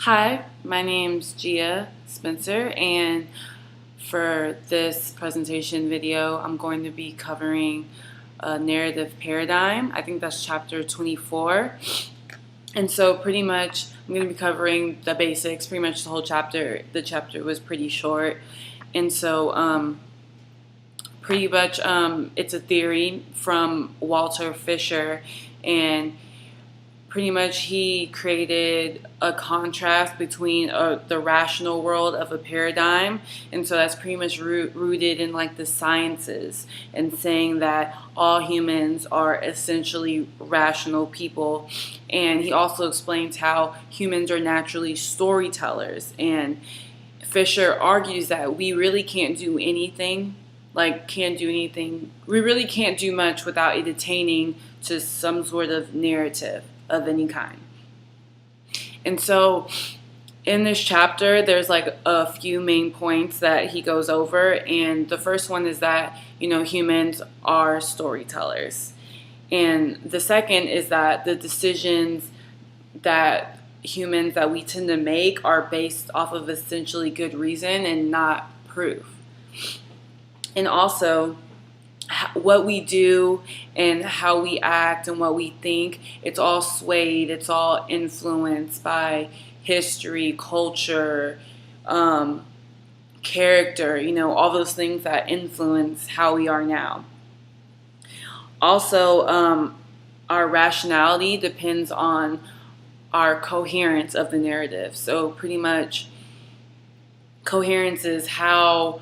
Hi, my name's Gia Spencer, and for this presentation video, I'm going to be covering a narrative paradigm. I think that's chapter 24. And so pretty much I'm going to be covering the basics, pretty much the whole chapter. The chapter was pretty short. And so pretty much it's a theory from Walter Fisher, and pretty much he created a contrast between the rational world of a paradigm, and so that's pretty much rooted in like the sciences, and saying that all humans are essentially rational people. And he also explains how humans are naturally storytellers, and Fisher argues that we really can't do anything, we really can't do much without it attaining to some sort of narrative of any kind. And so in this chapter, there's like a few main points that he goes over. And the first one is that, humans are storytellers. And the second is that the decisions that we tend to make are based off of essentially good reason and not proof. And also, what we do and how we act and what we think, it's all swayed, it's all influenced by history, culture, character, all those things that influence how we are now. Also, our rationality depends on our coherence of the narrative. So pretty much coherence is how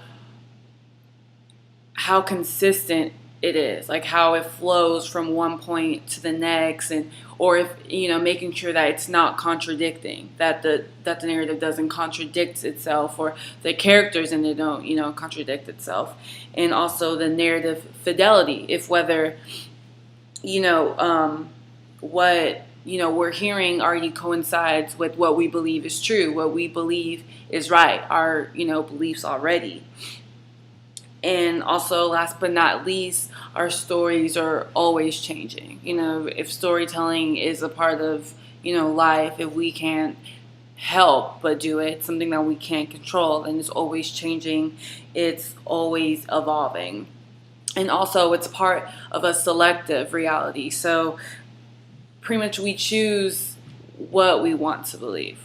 consistent it is, like how it flows from one point to the next, and or if making sure that it's not contradicting, that the narrative doesn't contradict itself, or the characters in it don't contradict itself. And also the narrative fidelity, if whether what we're hearing already coincides with what we believe is true, what we believe is right, our beliefs already. And also, last but not least, our stories are always changing. If storytelling is a part of, life, if we can't help but do it, something that we can't control, then it's always changing, it's always evolving. And also, it's part of a selective reality. So, pretty much we choose what we want to believe.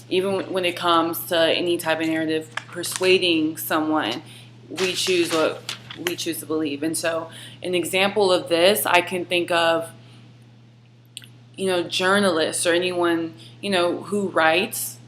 Even when it comes to any type of narrative, persuading someone, we choose what we choose to believe. And so an example of this, I can think of, journalists or anyone, who writes.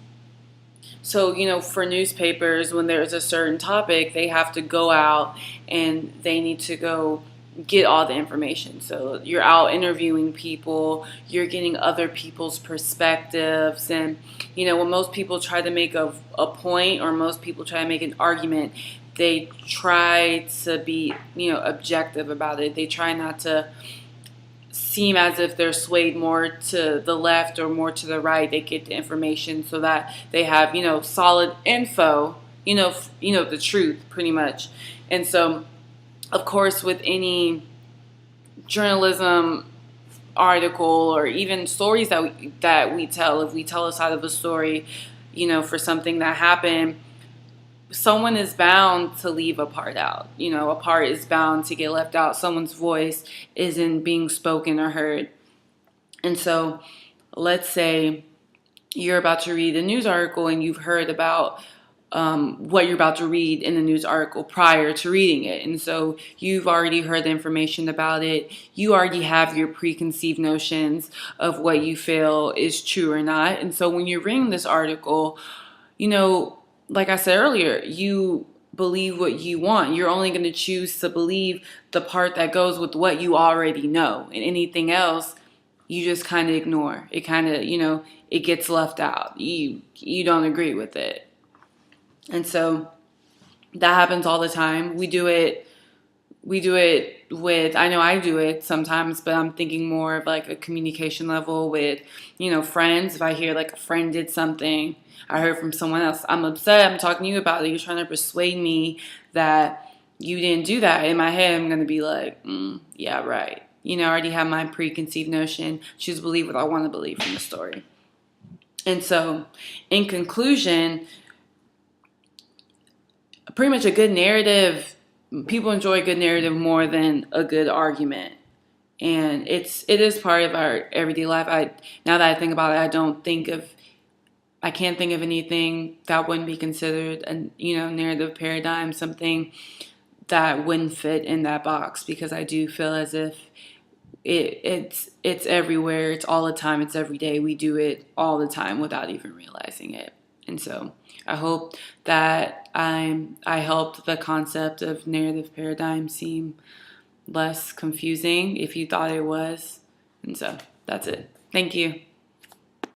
So, for newspapers, when there's a certain topic, they have to go out and they need to go get all the information. So you're out interviewing people, you're getting other people's perspectives, and when most people try to make a point, or most people try to make an argument, they try to be objective about it. They try not to seem as if they're swayed more to the left or more to the right. They get the information so that they have solid info, the truth pretty much. And so of course, with any journalism article or even stories that we tell, if we tell a side of a story, for something that happened, someone is bound to leave a part out. A part is bound to get left out. Someone's voice isn't being spoken or heard. And so, let's say you're about to read a news article and you've heard about what you're about to read in the news article prior to reading it. And so you've already heard the information about it. You already have your preconceived notions of what you feel is true or not. And so when you're reading this article, like I said earlier, you believe what you want. You're only going to choose to believe the part that goes with what you already know. And anything else, you just kind of ignore. It kind of, it gets left out. You don't agree with it. And so that happens all the time. We do it with, I know I do it sometimes, but I'm thinking more of like a communication level with, friends. If I hear like a friend did something, I heard from someone else, I'm upset, I'm talking to you about it, you're trying to persuade me that you didn't do that. In my head, I'm going to be like, yeah, right. I already have my preconceived notion, choose to believe what I want to believe from the story. And so, in conclusion, pretty much a good narrative, people enjoy a good narrative more than a good argument. And it is part of our everyday life. Now that I think about it, I can't think of anything that wouldn't be considered a narrative paradigm, something that wouldn't fit in that box, because I do feel as if it's everywhere, it's all the time, it's every day. We do it all the time without even realizing it. And so I hope that I helped the concept of narrative paradigm seem less confusing if you thought it was. And so that's it. Thank you.